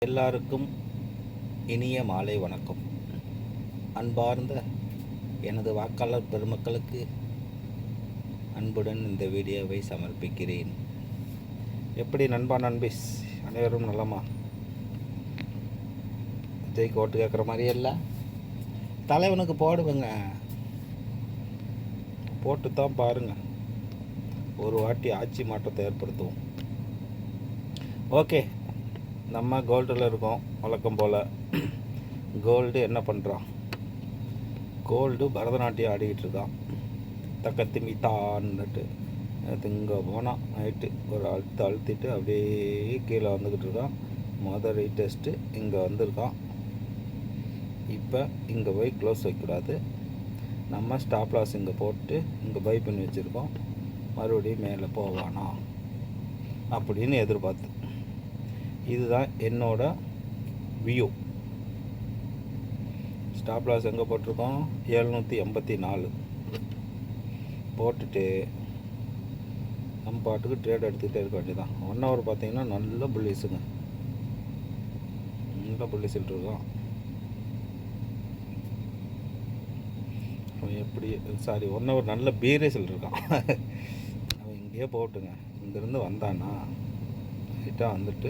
எல்லாருக்கும் இனிய மாலை வணக்கம். அன்பார்ந்த எனது வாக்காளர் பெருமக்களுக்கு அன்புடன் இந்த வீடியோவை சமர்ப்பிக்கிறேன். எப்படி நண்பா நண்பிஸ் அனைவரும் நலமா? விஜய் கோட்டு கேட்குற மாதிரியே இல்லை, தலைவனுக்கு போடுவேங்க, போட்டு தான் பாருங்க, ஒரு வாட்டி ஆட்சி மாற்றத்தை ஏற்படுத்துவோம். ஓகே, நம்ம கோல்டில் இருக்கோம். வழக்கம் போல் கோல்டு என்ன பண்ணுறான்? கோல்டு பரதநாட்டியம் ஆடிக்கிட்டு இருக்கான். தக்கத்தி மீத்தான்னுட்டு இங்கே போனால் நைட்டு ஒரு அழுத்திட்டு அப்படியே கீழே வந்துக்கிட்டு இருக்கான். மொதல் டெஸ்ட்டு இங்கே வந்திருக்கான். இப்போ இங்கே போய் க்ளோஸ் வைக்கக்கூடாது, நம்ம ஸ்டாப் லாஸ் இங்கே போட்டு இங்கே பை பண்ணி வச்சுருக்கோம். மறுபடியும் மேலே போவானா அப்படின்னு எதிர்பார்த்து, இதுதான் என்னோட வியூ. ஸ்டாப் லாஸ் எங்கே போட்டிருக்கோம்? 784 போட்டுட்டு நம்ம பாட்டுக்கு ட்ரேட் எடுத்துக்கிட்டே இருக்க வேண்டியதான். 1 ஹவர் பார்த்தீங்கன்னா நல்ல புள்ளிஸுங்க, நல்ல புள்ளிஸில் இருக்கான். அவன் எப்படி 1 ஹவர் நல்ல பீரேஸில் இருக்கான். அவன் இங்கேயே போட்டுங்க, இங்கேருந்து வந்தானா ரைட்டாக வந்துட்டு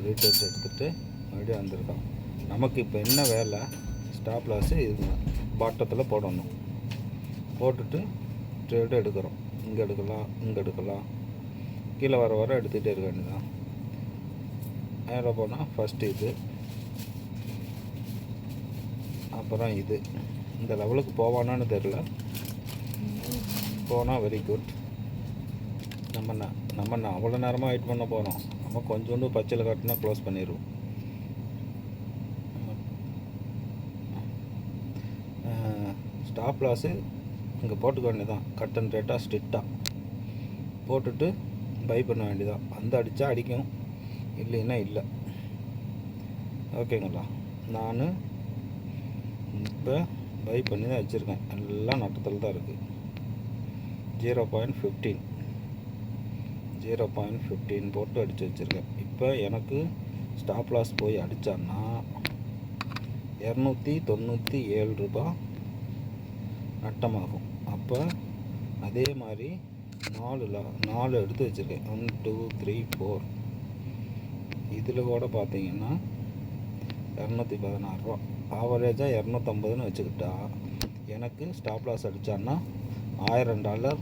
ரீடெஸ்ட் எடுத்துகிட்டு மறுபடியும் வந்திருக்கான். நமக்கு இப்போ என்ன வேலை? ஸ்டாப் லாஸு இது பாட்டத்தில் போடணும். போட்டுட்டு ட்ரேடு எடுக்கிறோம். இங்கே எடுக்கலாம், இங்கே எடுக்கலாம், கீழே வர வர எடுத்துகிட்டே இருக்க வேண்டியதான். மேலே போனால் ஃபஸ்ட்டு இது, அப்புறம் இது. இந்த லெவலுக்கு போவானான்னு தெரில, போனால் வெரி குட். நம்ம அவ்வளோ நேரமாக வெயிட் பண்ண போகிறோம். நம்ம கொஞ்சோண்டு பச்சையில் காட்டினா க்ளோஸ் பண்ணிடுவோம். ஸ்டாப் லாஸு இங்கே போட்டுக்க வேண்டியதான். கட் அண்ட் ரேட்டாக ஸ்ட்ரிக்டாக போட்டுட்டு பை பண்ண வேண்டியதான். அந்த அடித்தா அடிக்கும், இல்லைன்னா இல்லை. ஓகேங்களா? நான் இப்போ பை பண்ணி தான் வச்சுருக்கேன். எல்லாம் நட்டத்தில் தான் இருக்குது. 0.15 போட்டு அடித்து வச்சுருக்கேன். இப்போ எனக்கு ஸ்டாப் லாஸ் போய் அடித்தான்னா 297 ரூபா நட்டமாகும். அப்போ அதே மாதிரி 4 எடுத்து வச்சுருக்கேன். 1 2 3 4. இதில் கூட பார்த்தீங்கன்னா 216 ரூபா, ஆவரேஜாக 250ன்னு வச்சுக்கிட்டா எனக்கு ஸ்டாப் லாஸ் அடித்தான்னா $1000.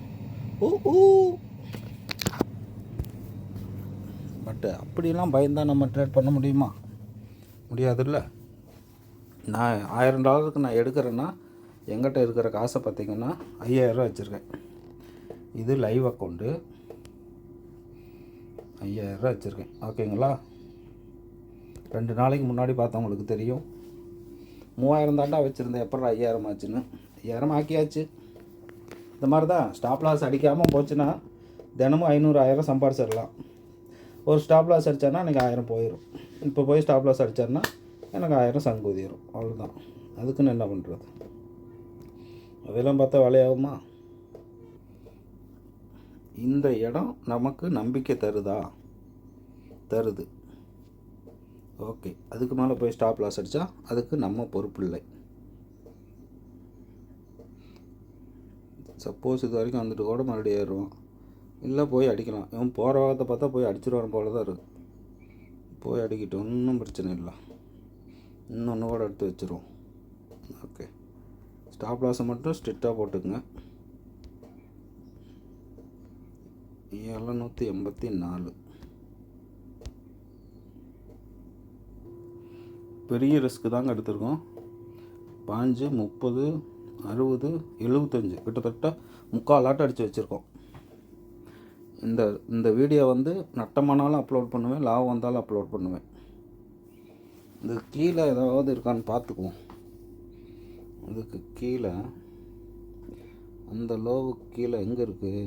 பட்டு அப்படிலாம் பயந்தால் நம்ம ட்ரேட் பண்ண முடியுமா? முடியாதுல்ல. நான் $1000 நான் எடுக்கிறேன்னா எங்கிட்ட இருக்கிற காசை பார்த்திங்கன்னா 5000 வச்சுருக்கேன். இது லைவ் அக்கௌண்ட்டு, 5000 வச்சுருக்கேன். ஓகேங்களா? 2 நாளைக்கு முன்னாடி பார்த்தவங்களுக்கு தெரியும். 3000 தாண்டா வச்சுருந்தேன், எப்போ 5000 ஆச்சுன்னு. 5000 ஆக்கியாச்சு. இந்த மாதிரி தான் ஸ்டாப் லாஸ் அடிக்காமல் போச்சுன்னா தினமும் 500 1000 சம்பாரிச்சிடலாம். ஒரு ஸ்டாப் லாஸ் அடித்தான்னா எனக்கு 1000 போயிடும். இப்போ போய் ஸ்டாப் லாஸ் அடித்தாருன்னா எனக்கு 1000 சங்கூதிடும். அவ்வளோதான். அதுக்குன்னு என்ன பண்ணுறது? அதெல்லாம் பார்த்தா வேலையாகுமா? இந்த இடம் நமக்கு நம்பிக்கை தருது. ஓகே, அதுக்கு மேலே போய் ஸ்டாப் லாஸ் அடித்தா அதுக்கு நம்ம பொறுப்பு இல்லை. சப்போஸ் இது வரைக்கும் வந்துட்டு கூட மறுபடியும் ஏறுவோம், இல்லை போய் அடிக்கலாம். இவன் போகிற வாரத்தை பார்த்தா போய் அடிச்சிடுவான் போல தான் இருக்குது. போய் அடிக்கிட்டு ஒன்றும் பிரச்சனை இல்லை. இன்னொன்று கூட எடுத்து வச்சுருவோம். ஓகே, ஸ்டாப் லாஸை மட்டும் ஸ்ட்ரிக்டாக போட்டுக்குங்க. 784 பெரிய ரிஸ்க்கு தாங்க எடுத்திருக்கோம். 5 30 60 75 கிட்டத்தட்ட 3/4 ஆட்டம் அடித்து வச்சுருக்கோம். இந்த வீடியோ நட்டமானாலும் அப்லோட் பண்ணுவேன், லாபம் வந்தாலும் அப்லோட் பண்ணுவேன். இது கீழே ஏதாவது இருக்கான்னு பார்த்துக்குவோம். அதுக்கு கீழே அந்த லோவுக்கு கீழே எங்கே இருக்குது?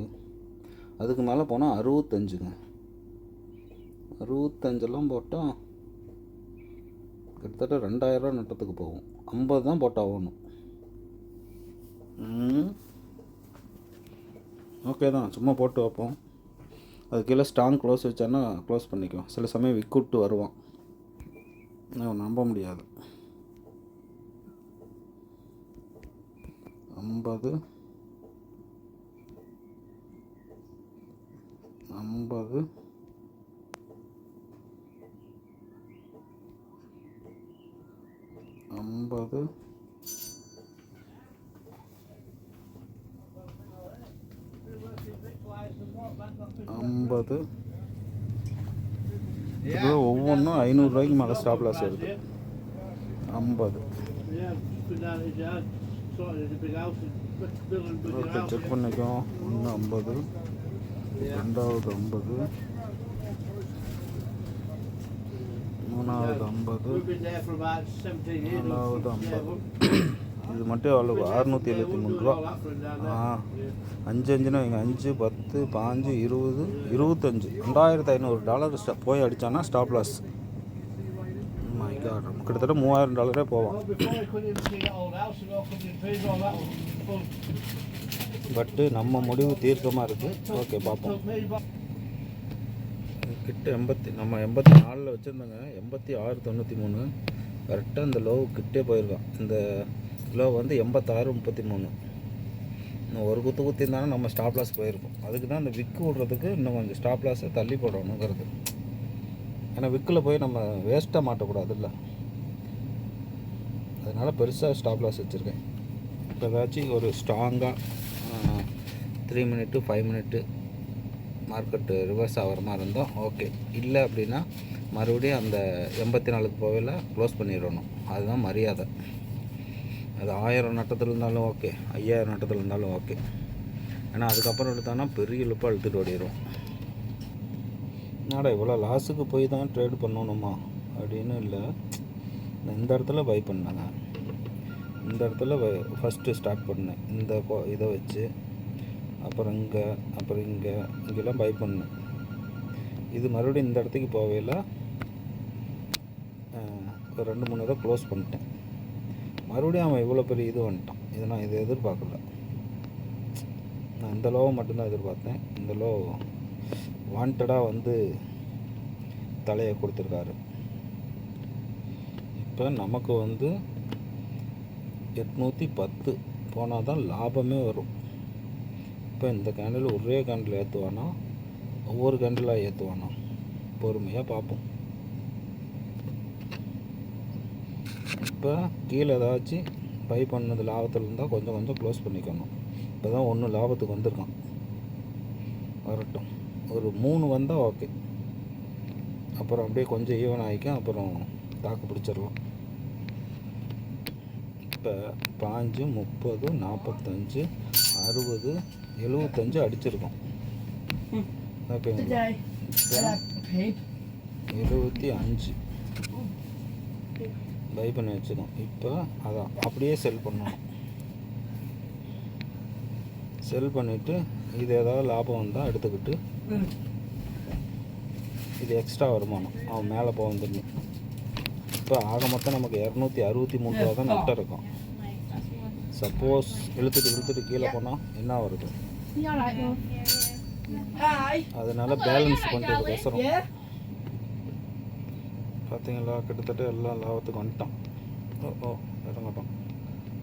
அதுக்கு மேலே போனால் 65ங்க. 65 போட்டால் கிட்டத்தட்ட 2000 நட்டத்துக்கு போகும். 50 தான் போட்டால் ஆகணும். ஓகே தான், சும்மா போட்டு வைப்போம். அது கீழே ஸ்ட்ராங் க்ளோஸ் வச்சான்னா க்ளோஸ் பண்ணிக்குவோம். சில சமயம் விக் விட்டு வருவான். நம்ப முடியாது. 50 50 50 50 இது ஒவ்வொன்றும் 500 ரூபாய்க்கு மேலே ஸ்டாப் லாஸ் வருது. 50 ஓகே, செக் பண்ணிக்கோ. ஒன்று 50, ரெண்டாவது 50, மூணாவது 50, நாலாவது 50. இது மட்டும் எவ்வளோ? 673 ரூபா. 5 வைங்க. 5, 10, 15, 20, 25, $2500 போய் அடித்தானா ஸ்டாப் லாஸ். மை காட், கிட்டத்தட்ட $3000 போவான். பட்டு நம்ம முடிவு தீர்க்கமாக இருக்குது. ஓகே, பார்ப்போம். கிட்ட 80 நம்ம 84 வச்சுருந்தோங்க. 86.93 கரெக்டாக இந்த லோவு கிட்டே போயிருக்கோம். இந்த லோ வந்து 86.33. இன்னும் ஒரு குத்து இருந்தாலும் நம்ம ஸ்டாப் லாஸ் போயிருக்கோம். அதுக்கு தான் இந்த விக்கு விடுறதுக்கு இன்னும் கொஞ்சம் ஸ்டாப் லாஸை தள்ளி போடணுங்கிறது. ஏன்னா விக்கில் போய் நம்ம வேஸ்ட்டாக மாட்டக்கூடாதுல்ல, அதனால் பெருசாக ஸ்டாப் லாஸ் வச்சுருக்கேன். இப்போ ஏதாச்சும் ஒரு ஸ்ட்ராங்காக 3 மினிட்டு 5 மினிட்டு மார்க்கெட்டு ரிவர்ஸ் ஆகிற மாதிரி இருந்தால் ஓகே. இல்லை அப்படின்னா மறுபடியும் அந்த 84க்கு போகல க்ளோஸ் பண்ணிடணும். அதுதான் மரியாதை. அது 1000 நட்டத்தில் இருந்தாலும் ஓகே, 5000 நட்டத்தில் இருந்தாலும் ஓகே. ஏன்னா அதுக்கப்புறம் எடுத்தானா பெரிய இழுப்பாக இழுத்துட்டு ஓடிடும். என்னடா இவ்வளோ லாஸுக்கு போய் தான் ட்ரேட் பண்ணணுமா அப்படின்னு இல்லை. இந்த இடத்துல பை பண்ணேங்க. இந்த இடத்துல ஃபஸ்ட்டு ஸ்டார்ட் பண்ணேன். இந்த இதை வச்சு அப்புறம் இங்கே, அப்புறம் இங்கெல்லாம் பை பண்ணேன். இது மறுபடியும் இந்த இடத்துக்கு போகல. ஒரு 2-3 இதை க்ளோஸ் பண்ணிட்டேன். மறுபடியும் அவன் இவ்வளோ பெரிய இது வந்துட்டான். இதை நான் இதை எதிர்பார்க்கல. நான் இந்த லோவை மட்டும்தான் எதிர்பார்த்தேன். இந்த லோ வாண்டடாக வந்து தலையை கொடுத்துருக்காரு. இப்போ நமக்கு வந்து 810 போனால் தான் லாபமே வரும். இப்போ இந்த கேண்டில் ஒரே கேண்டில் ஏற்றுவானா, ஒவ்வொரு கேண்டிலாக ஏற்றுவானா, பொறுமையாக பார்ப்போம். இப்போ கீழே ஏதாச்சும் பை பண்ணது லாபத்தில் இருந்தால் கொஞ்சம் கொஞ்சம் க்ளோஸ் பண்ணிக்கணும். இப்போ தான் 1 லாபத்துக்கு வந்திருக்கான். வரட்டும், ஒரு 3 வந்தால் ஓகே. அப்புறம் அப்படியே கொஞ்சம் ஈவன் ஆகிக்கும். அப்புறம் தாக்கு பிடிச்சிடலாம். இப்போ 5, 30, 45, 60, 75 அடிச்சிருக்கோம். ஓகேங்களா? 75 பை பண்ணி வச்சுக்கோம். இப்போ அதான் அப்படியே செல் பண்ணணும். செல் பண்ணிவிட்டு இது ஏதாவது லாபம் வந்தால் எடுத்துக்கிட்டு இது எக்ஸ்ட்ரா வருமானம் அவன் மேலே போக வந்துடணும். இப்போ ஆக மொத்தம் நமக்கு 263 ரூபா தான் நெட்டாக இருக்கும். சப்போஸ் இழுத்துட்டு கீழே போனால் என்ன வருது? அதனால் பேலன்ஸ் பண்ணுறதுக்கோசரம் பார்த்தீங்களா, கிட்டத்தட்ட எல்லாம் லாபத்துக்கு வந்துட்டான். இறங்கட்டான்.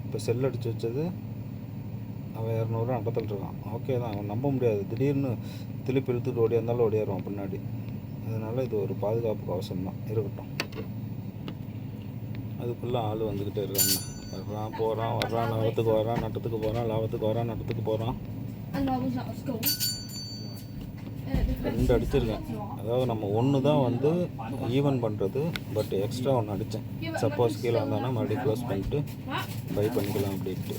இப்போ செல் அடித்து வச்சது அவன் 200 நடத்தல் இருக்கான். ஓகே தான், அவன் நம்ப முடியாது. திடீர்னு திருப்பி இழுத்துட்டு ஓடியாந்தாலும் ஓடியாருவான் பின்னாடி. அதனால் இது ஒரு பாதுகாப்புக்கு அவசியம் தான். இருக்கட்டும். அதுக்குள்ளே ஆள் வந்துக்கிட்டே இருக்காங்க. வர்றான் போகிறான், வர்றான், லாபத்துக்கு வரான், நட்டத்துக்கு போகிறான், லாபத்துக்கு வரான், நட்டத்துக்கு போகிறான். 2 அடிச்சிருக்கேன். அதாவது நம்ம 1 தான் வந்து ஈவன் பண்ணுறது. பட் எக்ஸ்ட்ரா 1 அடித்தேன். சப்போஸ் கீழே வந்தானா மறுபடியும் க்ளோஸ் பண்ணிட்டு பை பண்ணிக்கலாம் அப்படின்ட்டு.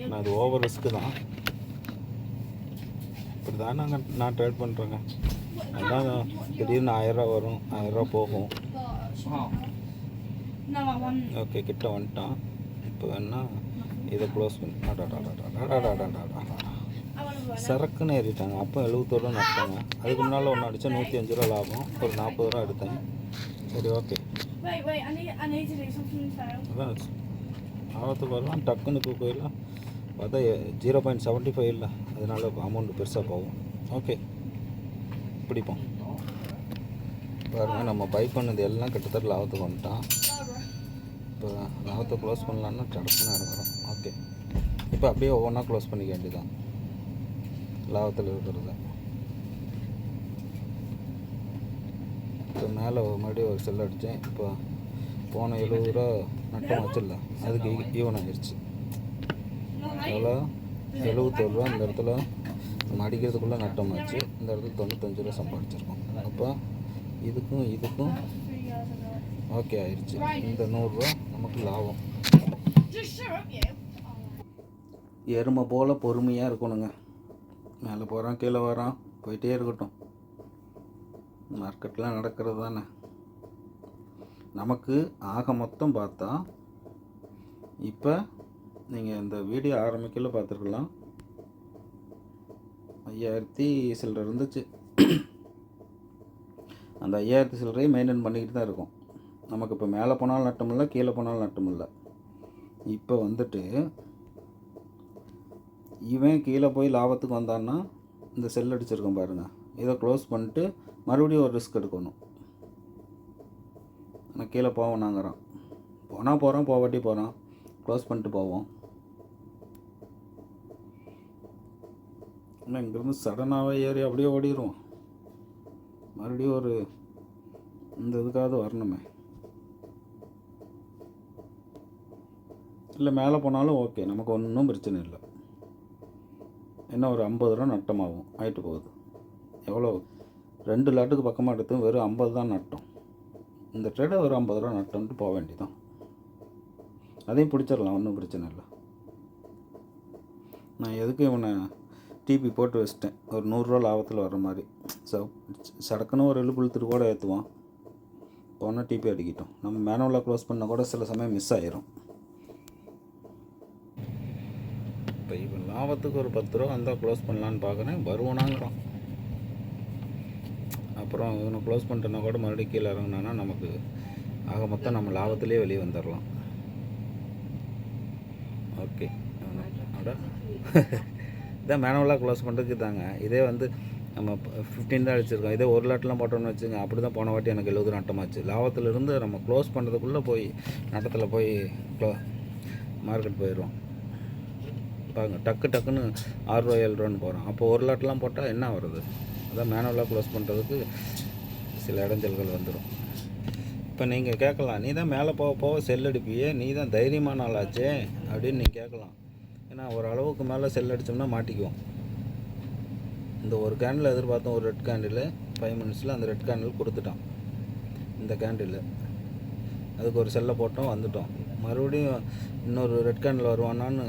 நான் அது ஓவர் ரிஸ்க்கு தான். இப்படி தான் நான் ட்ரேட் பண்ணுறேங்க. அதான் திடீர்னு 1000 ரூபா வரும், 1000 ரூபா போகும். ஓகே, கிட்ட வந்துட்டான். இப்போ வேணா இதை க்ளோஸ் பண்ணி சரக்குன்னு ஏறிட்டாங்க. அப்போ 71 ரூபா நட்டாங்க. அதுக்கு முன்னால் 1 அடித்தா 105 ரூபா லாபம். ஒரு 40 ரூபா எடுத்தேன். சரி, ஓகே. லாபத்துக்கு வரலாம். டக்குன்னு போயிடலாம். பார்த்தா 0.75 இல்லை. அதனால அமௌண்ட் பெருசாக போகும். ஓகே, பிடிப்போம். பாருங்கள், நம்ம பை பண்ணது எல்லாம் கிட்டத்தட்ட லாபத்துக்கு வந்துட்டான். இப்போ லாபத்தை க்ளோஸ் பண்ணலான்னா டடக்குன்னு இறங்குறோம். ஓகே, இப்போ அப்படியே ஒவ்வொன்றா க்ளோஸ் பண்ணிக்க வேண்டியதான் லாபத்தில் இருக்கிறது. இப்போ மேலே மறுபடியும் ஒரு செல் அடித்தேன். இப்போ போன 70 ரூபா நட்டம் வச்சிடல, அதுக்கு ஈவன் ஆகிடுச்சு. எவ்வளோ? 71 ரூபா. இந்த இடத்துல நம்ம அடிக்கிறதுக்குள்ளே நட்டம் ஆச்சு. இந்த இடத்துல 95 ரூபா சம்பாதிச்சிருக்கோம். அப்போ இதுக்கும் ஓகே ஆயிடுச்சு. இந்த 100 ரூபா நமக்கு லாபம். எருமை போல் பொறுமையாக இருக்கணுங்க. மேலே போகிறான், கீழே வரான், போயிட்டே இருக்கட்டும். மார்க்கெட்லாம் நடக்கிறது தானே. நமக்கு ஆக மொத்தம் பார்த்தா இப்போ நீங்கள் இந்த வீடியோ ஆரம்பிக்கல பார்த்துருக்கலாம், 5000 சில்லரை இருந்துச்சு. அந்த 5000 சில்லரையும் மெயின்டைன் பண்ணிக்கிட்டு தான் இருக்கும். நமக்கு இப்போ மேலே போனாலும் நட்டம் இல்லை, கீழே போனாலும் நட்டம் இல்லை. இப்போ வந்துட்டு இவன் கீழே போய் லாபத்துக்கு வந்தான்னா இந்த செல் அடிச்சிருக்கோம் பாருங்கள், இதை க்ளோஸ் பண்ணிட்டு மறுபடியும் ஒரு ரிஸ்க் எடுக்கணும். நான் கீழே போவோம், நாங்கிறோம் போனால் போகிறோம், போவாட்டி போகிறோம், க்ளோஸ் பண்ணிட்டு போவோம். ஆனால் இங்கேருந்து சடனாகவே ஏறி அப்படியே ஓடிடுவோம். மறுபடியும் ஒரு இந்த இதுக்காவது வரணுமே. இல்லை மேலே போனாலும் ஓகே, நமக்கு ஒன்றும் பிரச்சனை இல்லை. என்ன ஒரு 50 ரூபா நட்டமாகும், ஆகிட்டு போகுது. எவ்வளோ 2 லாட்டுக்கு பக்கமாக எடுத்து வெறும் 50 தான் நட்டம். இந்த ட்ரேடை ஒரு 50 ரூபா நட்டம்ட்டு போக வேண்டியதான். அதையும் பிடிச்சிடலாம், ஒன்றும் பிரச்சனை இல்லை. நான் எதுக்கு இவனை டிபி போட்டு வச்சிட்டேன், ஒரு 100 ரூபா லாபத்தில் வர மாதிரி. சடக்குன்னு ஒரு எழுப்பு இழுத்துட்டு கூட ஏற்றுவான், போனால் டிபி அடிக்கிட்டோம். நம்ம மேனுவலாக க்ளோஸ் பண்ணால் கூட சில சமயம் மிஸ் ஆகிரும். இப்போ இவன் லாபத்துக்கு ஒரு 10 ரூபா வந்தால் க்ளோஸ் பண்ணலான்னு பார்க்குறேன், வருவானாங்கிறான். அப்புறம் இவனை க்ளோஸ் பண்ணிட்டோன்னா கூட மறுபடியும் கீழே இறங்கினான்னா நமக்கு ஆக மொத்தம் நம்ம லாபத்திலே வெளியே வந்துடலாம். ஓகே, அட இதான் மேனுவலாக க்ளோஸ் பண்ணுறதுக்கு தாங்க. இதே வந்து நம்ம 15 தான் அடிச்சிருக்கோம். இதே ஒரு லாட்டெலாம் போட்டோம்னு வச்சுங்க, அப்படி தான் போன வாட்டி எனக்கு 70 நட்டமாச்சு. லாபத்திலிருந்து நம்ம க்ளோஸ் பண்ணுறதுக்குள்ளே போய் நட்டத்தில் போய் மார்க்கெட் போயிடுவோம். பாருங்க, டக்குன்னு 6 ரூபா 7 ரூபான்னு போகிறோம். அப்போ ஒரு லாட்டெலாம் போட்டால் என்ன வருது? அதான் மேனுவலாக க்ளோஸ் பண்ணுறதுக்கு சில இடைஞ்சல்கள் வந்துடும். இப்போ நீங்கள் கேட்கலாம், நீ தான் மேலே போக செல் அடிப்பியே, நீ தான் தைரியமான ஆளாச்சே அப்படின்னு நீங்கள் கேட்கலாம். ஏன்னா ஒரு அளவுக்கு மேலே செல் அடித்தோம்னா மாட்டிக்குவோம். இந்த ஒரு கேண்டில் எதிர்பார்த்தோம், ஒரு ரெட் கேண்டில் 5 மினிட்ஸில் அந்த ரெட் கேண்டில் கொடுத்துட்டான். இந்த கேண்டில் அதுக்கு ஒரு செல்லை போட்டோம், வந்துட்டோம். மறுபடியும் இன்னொரு ரெட் கேண்டில் வருவானான்னு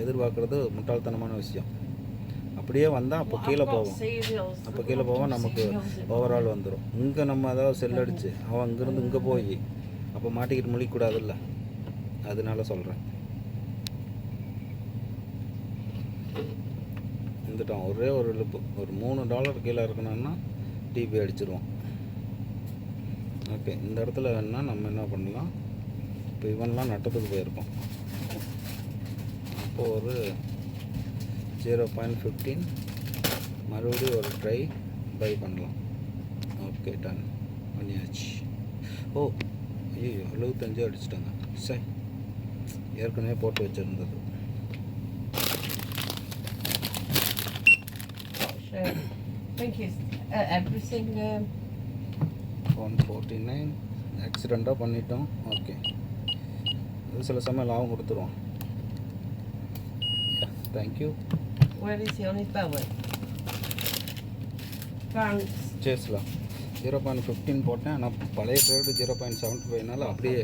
எதிர்பார்க்குறது முட்டாள்தனமான விஷயம். அப்படியே வந்தால் அப்போ கீழே போவோம், நமக்கு ஓவரால் வந்துடும். இங்கே நம்ம அதாவது செல் அடித்து அவன் இங்கேருந்து இங்கே போய் அப்போ மாட்டிக்கிட்டு முழிக்கூடாதுல்ல, அதனால சொல்கிறேன். வந்துட்டோம், ஒரே ஒரு இழுப்பு, ஒரு $3 கீழே இருக்கணும்னா டிபி அடிச்சிருவோம். ஓகே, இந்த இடத்துல வேணால் நம்ம என்ன பண்ணலாம், இப்போ இவன்லாம் நட்டத்துக்கு போயிருக்கோம். அப்போது ஒரு 0.15 மறுபடியும் ஒரு ட்ரை பை பண்ணலாம். ஓகே, டன் பண்ணியாச்சு. ஓ ஐயோ, 75 அடிச்சிட்டாங்க. சரி, ஏற்கனவே போட்டு வச்சுருந்தது. Everything 149 ஆக்சிடெண்ட்டாக பண்ணிட்டோம். ஓகே, அது சில சமயம் லாபம் கொடுத்துருவோம். Thank you. Where is he on his belly? Thanks. சேஸ்லாம் 0.15 போட்டேன். ஆனால் பழைய ட்ரேடு 0.75னால அப்படியே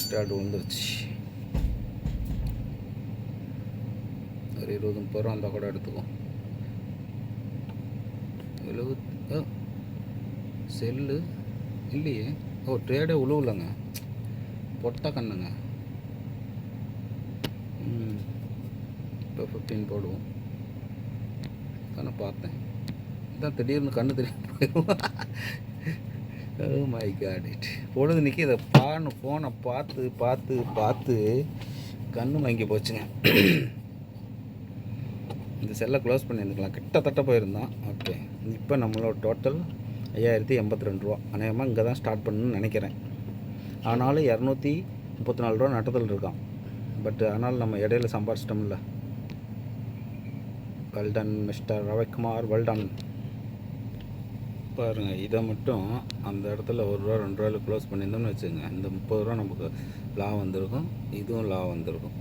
ட்ரேடு விழுந்துருச்சு. ஒரு 20-30 ரூபா இருந்தால் கூட எடுத்துக்கும். 70 செல்லு இல்லையே. ஓ, ட்ரேடே உழுவுலங்க, பொட்டை கண்ணுங்க. இப்போ 15 போடுவோம் தானே பார்த்தேன். இதான் திடீர்னு கண்ணு தெரியும் போயிடுவோம். ஓ மை காட், இட் பொழுது நிற்கி இதை ஃபோனை பார்த்து பார்த்து பார்த்து கண்ணு வாங்கி போச்சுங்க. இந்த செல்லை க்ளோஸ் பண்ணியிருந்துக்கலாம், கிட்டத்தட்ட போயிருந்தான். ஓகே, இப்போ நம்மளோட டோட்டல் 5082 அநேகமாக இங்கே தான் ஸ்டார்ட் பண்ணணும்னு நினைக்கிறேன். ஆனாலும் 234 ரூபா நட்டத்தில் இருக்கான். பட் ஆனால் நம்ம இடையில சம்பாரிச்சிட்டோம்ல. Well done mister Ravikumar, well done. பாருங்கள், இதை மட்டும் அந்த இடத்துல ₹1 ₹2 க்ளோஸ் பண்ணியிருந்தோம்னு வச்சுங்க, இந்த ₹30 நமக்கு லாபம் வந்திருக்கும், இதுவும் லாபம் வந்திருக்கும்.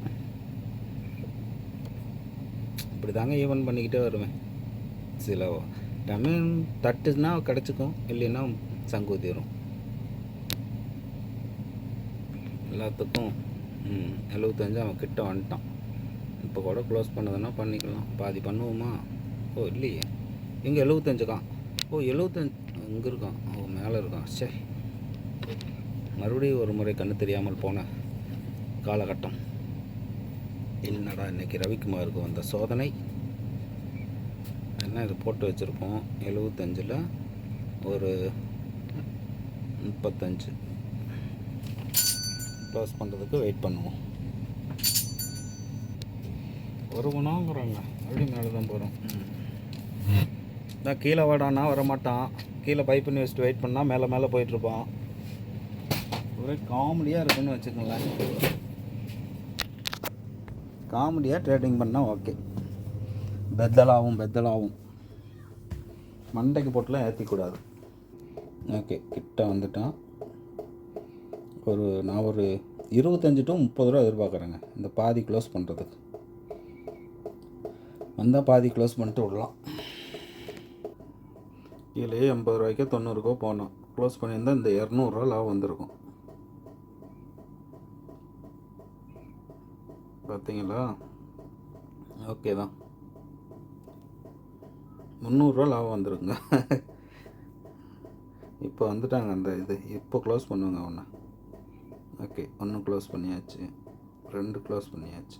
இப்படி தாங்க ஈவன் பண்ணிக்கிட்டே வருவேன். சில டைம் தட்டுனா கிடச்சிக்கும், இல்லைன்னா சங்கூத்திடும். எல்லாத்துக்கும் 75 அவன் கிட்ட வந்துட்டான். இப்போ கூட க்ளோஸ் பண்ணதுன்னா பண்ணிக்கலாம். பாதி பண்ணுவோமா? ஓ இல்லையே, இங்கே 75 ஓ 75 இங்கே இருக்கான். ஓ மேலே இருக்கான். சரி, மறுபடியும் ஒரு முறை கண்ணு தெரியாமல் போன காலகட்டம். என்னடா இன்றைக்கி ரவிக்குமாருக்கு வந்த சோதனை என்ன? இது போட்டு வச்சுருக்கோம் 75ல் ஒரு 35 க்ளோஸ் பண்ணுறதுக்கு வெயிட் பண்ணுவோம். வருவனாங்கிறாங்க, அப்படி மேலே தான் போகிறோம். நான் கீழே வாடானா வரமாட்டான், கீழே பைப் பண்ணி வச்சுட்டு வெயிட் பண்ணால் மேலே போயிட்டுருப்பான். ஒரே காமெடியாக இருக்குன்னு வச்சுக்கோங்களேன். காமெடியாக ட்ரேடிங் பண்ணால் ஓகே. பெத்தலாகும் மண்டைக்கு போட்டுலாம் ஏற்றிக்கூடாது. ஓகே, கிட்ட வந்துட்டான். நான் ஒரு 25 to 30 ரூபா எதிர்பார்க்குறேங்க இந்த பாதி க்ளோஸ் பண்ணுறதுக்கு. வந்தால் பாதி க்ளோஸ் பண்ணிட்டு விடலாம். கீழே 80 ரூபாய்க்கோ 90 போனோம். க்ளோஸ் பண்ணியிருந்தால் இந்த 200 ரூபா லாபம் வந்திருக்கும். பார்த்தீங்களா? ஓகே தான், 300 ரூபா லாபம் வந்துருங்க. இப்போ வந்துட்டாங்க அந்த இது. இப்போ க்ளோஸ் பண்ணுவாங்க ஒன்று. ஓகே, 1 க்ளோஸ் பண்ணியாச்சு, 2 க்ளோஸ் பண்ணியாச்சு.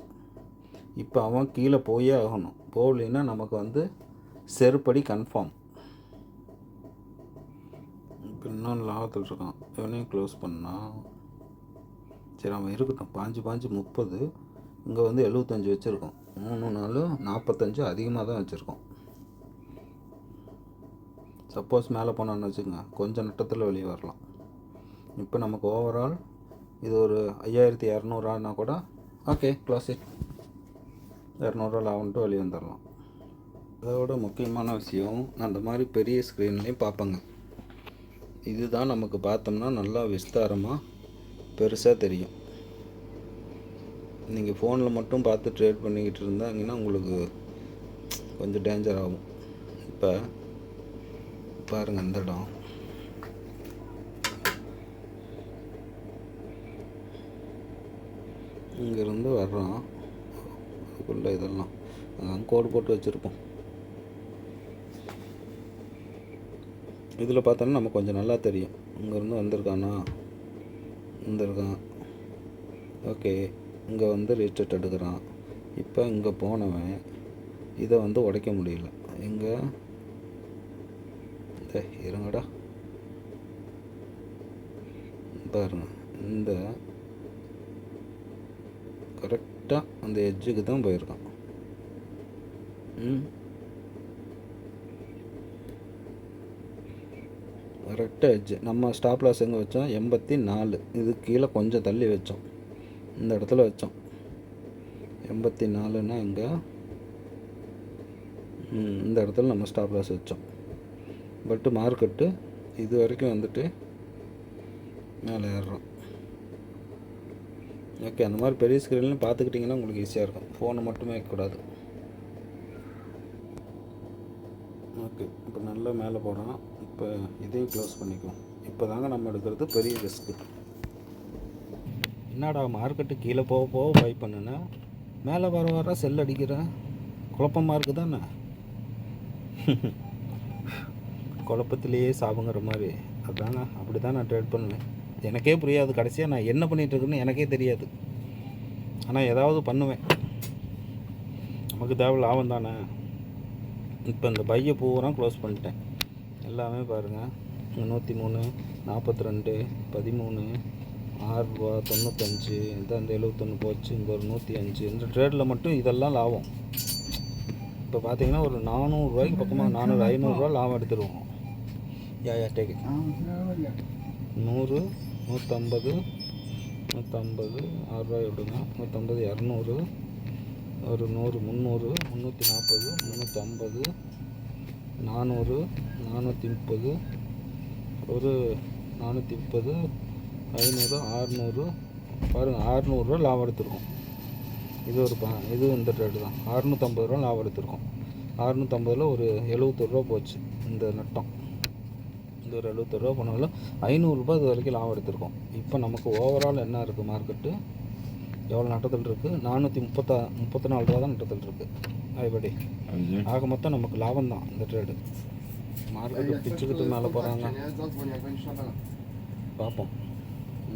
இப்போ அவன் கீழே போயே ஆகணும். போகலைன்னா நமக்கு வந்து செருப்படி கன்ஃபார்ம். இப்போ இன்னும் லாபத்தில் இருக்கான். இவனையும் க்ளோஸ் பண்ணால் சரி, அவன் இருக்கட்டும். 5 30. இங்கே வந்து 75 வச்சுருக்கோம். 3 4 45 அதிகமாக தான் வச்சுருக்கோம். சப்போஸ் மேலே போனான்னு வச்சுக்கோங்க, கொஞ்சம் நட்டத்தில் வெளியே வரலாம். இப்போ நமக்கு ஓவரால் இது ஒரு 5200 கூட ஓகே, க்ளோஸ் இட். 200 லாபம்ட்டு வெளியே வந்துடலாம். அதோட முக்கியமான விஷயம், நான் அந்த மாதிரி பெரிய ஸ்க்ரீன்லேயும் பார்ப்பேங்க. இதுதான் நமக்கு பார்த்தோம்னா நல்லா விஸ்தாரமாக பெருசாக தெரியும். நீங்கள் ஃபோனில் மட்டும் பார்த்து ட்ரேட் பண்ணிக்கிட்டு இருந்தாங்கன்னா உங்களுக்கு கொஞ்சம் டேஞ்சர் ஆகும். இப்போ பாருங்கள், இந்த இடம் இங்கேருந்து வர்றோம். அதுக்குள்ளே இதெல்லாம் அங்கே கோடு போட்டு வச்சுருப்போம். இதில் பார்த்தோன்னா நமக்கு கொஞ்சம் நல்லா தெரியும். இங்கேருந்து வந்திருக்கானா, இருக்கான். ஓகே, இங்கே வந்து ரீஸ்டார்ட் எடுக்கிறான். இப்போ இங்கே போனவன் இதை வந்து உடைக்க முடியல. எங்கே இருங்கடா பாருங்க, இந்த கரெக்டாக அந்த எட்ஜுக்கு தான் போயிருக்கான். கரெக்டாக எட்ஜு. நம்ம ஸ்டாப் லாஸ் எங்கே வச்சோம்? 84. இது கீழே கொஞ்சம் தள்ளி வச்சோம், இந்த இடத்துல வச்சோம். 84ன்னா இங்கே இந்த இடத்துல நம்ம ஸ்டாப் லாஸ் வச்சோம். பட்டு மார்க்கெட்டு இது வரைக்கும் வந்துட்டு மேலே ஏறுறோம். ஓகே, அந்த மாதிரி பெரிய ஸ்க்ரீன்லையும் பார்த்துக்கிட்டிங்கன்னா உங்களுக்கு ஈஸியாக இருக்கும். ஃபோனை மட்டுமே வைக்கக்கூடாது. ஓகே, இப்போ நல்லா மேலே போகிறோம். இப்போ இதையும் க்ளோஸ் பண்ணிக்குவோம். இப்போ தாங்க நம்ம எடுக்கிறது பெரிய ரிஸ்க்கு. என்னடா மார்க்கெட்டு கீழே போக பை பண்ணுன்னா மேலே வர செல் அடிக்கிற குழப்பமாக இருக்குது தானே. குழப்பத்திலேயே சாப்புங்கிற மாதிரி. அதாங்க, அப்படி தான் நான் ட்ரேட் பண்ணுவேன். எனக்கே புரியாது கடைசியாக நான் என்ன பண்ணிகிட்ருக்குன்னு எனக்கே தெரியாது. ஆனால் ஏதாவது பண்ணுவேன். நமக்கு தேவை லாபம் தானே. இப்போ இந்த பையை பூரா க்ளோஸ் பண்ணிட்டேன். எல்லாமே பாருங்கள், 103 42 13 6 95 இந்த 71 போச்சு. இங்கே ஒரு 105. இந்த ட்ரேடில் மட்டும் இதெல்லாம் லாபம். இப்போ பார்த்தீங்கன்னா ஒரு 400 ரூபாய்க்கு பக்கமாக 400 500 ரூபா லாபம் எடுத்துருவோம். யா டேக் 100 150 150 6 ரூபாய் விடுங்க. 150 200 ஒரு 100 300 340 350 400 430 ஒரு 430 500 600 பாருங்கள் 600 லாபம் எடுத்துருக்கோம். இது ஒரு இது இந்த ரேட்டு தான் 650 ரூபா லாபம் எடுத்துருக்கோம். 650 ஒரு 71 ரூபா போச்சு இந்த நட்டம். இந்த ஒரு 71 ரூபா போனாலும் 500 ரூபா இது வரைக்கும் லாபம் எடுத்திருக்கோம். இப்போ நமக்கு ஓவரால் என்ன இருக்குது மார்க்கெட்டு எவ்வளோ நட்டத்தில் இருக்குது 434 ரூபா தான் நட்டத்தில் இருக்குது. அதுபடி ஆக மொத்தம் நமக்கு லாபம் தான் இந்த ட்ரேடு. மார்க்கெட்டு பிச்சுக்கிட்டு மேலே போகிறாங்க. பார்ப்போம்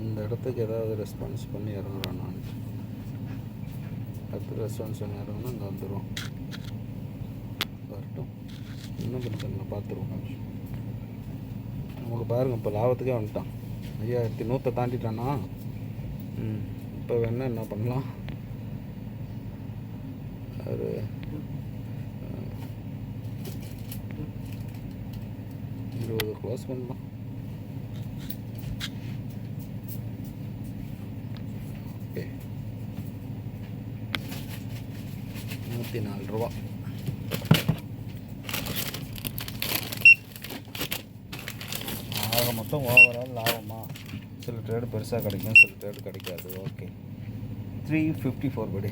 இந்த இடத்துக்கு ஏதாவது ரெஸ்பான்ஸ் பண்ணி இறங்குறான். நான் அடுத்து ரெஸ்பான்ஸ் பண்ணி இறங்குனா இங்கே வந்துடும். வரட்டும் இன்னும் கொஞ்சம் பார்த்துருவோம். நமக்கு பாருங்கள் இப்போ லாபத்துக்கே வந்துட்டான். 5100 தாண்டிட்டானா. இப்போ வேணால் என்ன பண்ணலாம், ஒரு 20 க்ளோஸ் பண்ணலாம். ஓகே 104 ரூபா. ஆக மொத்தம் ஓவரால் லாபமா? சில ட்ரேடு பெருசாக கிடைக்கும், சில ட்ரேடு கிடைக்காது. ஓகே 354 படி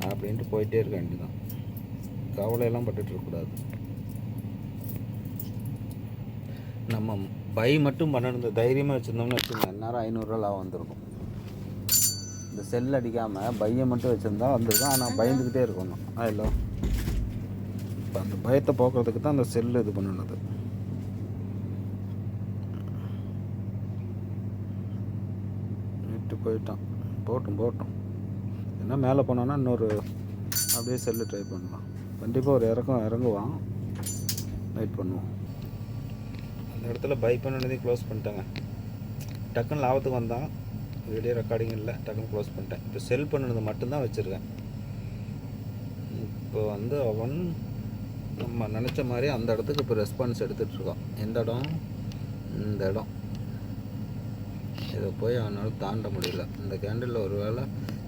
அப்படின்ட்டு போயிட்டே இருக்க வேண்டியதான். கவலையெல்லாம் பட்டுட்ருக்கக்கூடாது. நம்ம பை மட்டும் பண்ணிருந்த தைரியமாக வச்சுருந்தோம்னு வச்சுருந்தோம் நேரம் 500 ரூபா லாபம் வந்திருக்கும். இந்த செல் அடிக்காமல் பையை மட்டும் வச்சுருந்தா வந்திருக்கும். ஆனால் பயந்துக்கிட்டே இருக்கணும். இல்லை இப்போ அந்த பயத்தை போக்குறதுக்கு தான் அந்த செல்லு இது பண்ணுனது. போயிட்டான். போட்டும் என்ன மேலே போனோன்னா இன்னொரு அப்படியே செல்லு ட்ரை பண்ணலாம். கண்டிப்பாக ஒரு இறங்குவான். வெயிட் பண்ணுவோம். அந்த இடத்துல பை பண்ணினதையும் க்ளோஸ் பண்ணிட்டேங்க. டக்குன்னு லாபத்துக்கு வந்தான். வீடியோ ரெக்கார்டிங் இல்லை, டக்குன்னு க்ளோஸ் பண்ணிட்டேன். இப்போ செல் பண்ணினது மட்டும்தான் வச்சுருக்கேன். இப்போ அவன் நம்ம நினச்ச மாதிரி அந்த இடத்துக்கு இப்போ ரெஸ்பான்ஸ் எடுத்துகிட்ருக்கான். எந்த இடம்? இந்த இடம். இதை போய் அவனால் தாண்ட முடியல. இந்த கேண்டிலில் ஒரு வேளை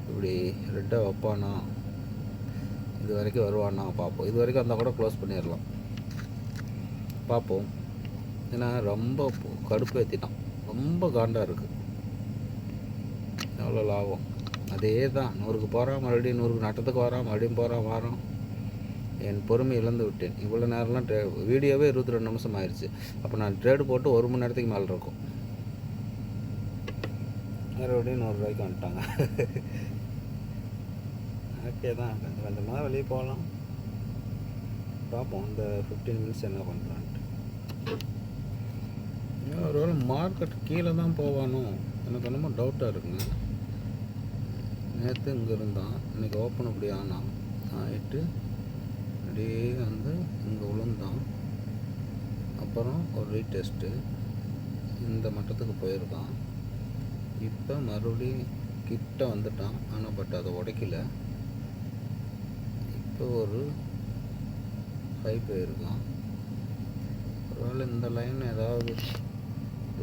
இப்படி ரெட்டாக வைப்பானா, இது வரைக்கும் வருவானா பார்ப்போம். இது வரைக்கும் வந்தால் கூட க்ளோஸ் பண்ணிடலாம். பார்ப்போம். ஏன்னா ரொம்ப கடுப்பு ஏற்றிட்டான். ரொம்ப காண்டாக இருக்குது. எவ்வளோ லாபம்? அதே தான் 100க்கு போகிறான், மறுபடியும் 100க்கு நட்டத்துக்கு வரான், மறுபடியும் போகிறான், வாரம். என் பொறுமை இழந்து விட்டேன். இவ்வளோ நேரம்லாம் வீடியோவே 22 நிமிஷம் ஆயிடுச்சு. அப்போ நான் ட்ரேடு போட்டு 1 மணி நேரத்துக்கு மேலே இருக்கும். மறுபடியும் 100 ரூபாய்க்கு வந்துட்டாங்க. ஓகே தான், கொஞ்சம் கொஞ்சமாக வெளியே போகலாம். பார்ப்போம் இந்த 15 மினிட்ஸ் என்ன பண்ணுறான்ட்டு. ஒருவேளை மார்க்கெட் கீழே தான் போவானோ எனக்கு என்னமோ டவுட்டாக இருக்குங்க. நேற்று இங்கே இருந்தான், இன்றைக்கி ஓப்பன் அப்படி ஆகிட்டு அப்படியே இங்கே விழுந்தான். அப்புறம் ஒரு ரீடெஸ்ட்டு இந்த மட்டத்துக்கு போயிருக்கான். இப்போ மறுபடியும் கிட்ட வந்துட்டான். ஆனால் பட் அதை உடைக்கல. இப்போ ஒரு ஹை போயிருக்கான். ஒருவேளை இந்த லைன் ஏதாவது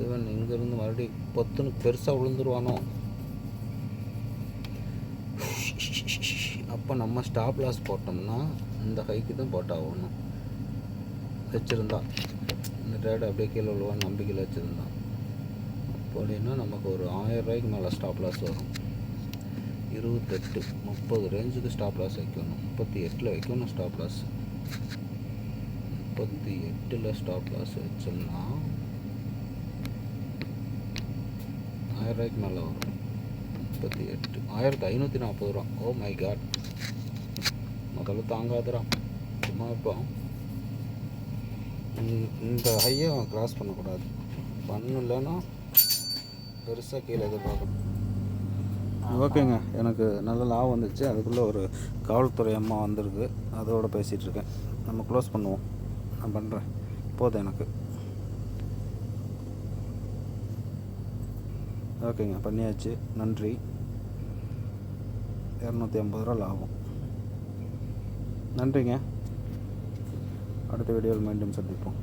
ஈவன் இங்கேருந்து மறுபடியும் பொத்துன்னு பெருசாக விழுந்துருவானோ. அப்போ நம்ம ஸ்டாப் லாஸ் போட்டோம்னா இந்த ஹைக்கு தான் போட்டாகணும். வச்சுருந்தா இந்த ட்ரேடு அப்படியே கீழே விழுவான்னு நம்பிக்கையில் வச்சுருந்தான். அப்படின்னா நமக்கு ஒரு 1000 ரூபாய்க்கு மேலே ஸ்டாப் லாஸ் வரும். 28 30 ரேஞ்சுக்கு ஸ்டாப் லாஸ் வைக்கணும். 38 வைக்கணும் ஸ்டாப் லாஸ். 38 ஸ்டாப் லாஸ் வச்சோம்னா 1000 ரூபாய்க்கு மேலே வரும். 38 1540 ரூபா. ஓ மை காட், முதல்ல தாங்காதுரா. சும்மா இப்போ இந்த ஹையை அவன் கிராஸ் பண்ணக்கூடாது. பண்ணலைன்னா பெருசாக கீழே எதிர்பார்க்கணும். ஓகேங்க, எனக்கு நல்ல லாபம் வந்துச்சு. அதுக்குள்ளே ஒரு காவல்துறை அம்மா வந்திருக்கு, அதோடு பேசிகிட்ருக்கேன். நம்ம க்ளோஸ் பண்ணுவோம். நான் பண்ணுறேன், போதும் எனக்கு. ஓகேங்க, பண்ணியாச்சு. நன்றி. 250 ரூபா லாபம். நன்றிங்க. அடுத்த வீடியோவில் மீண்டும் சந்திப்போம்.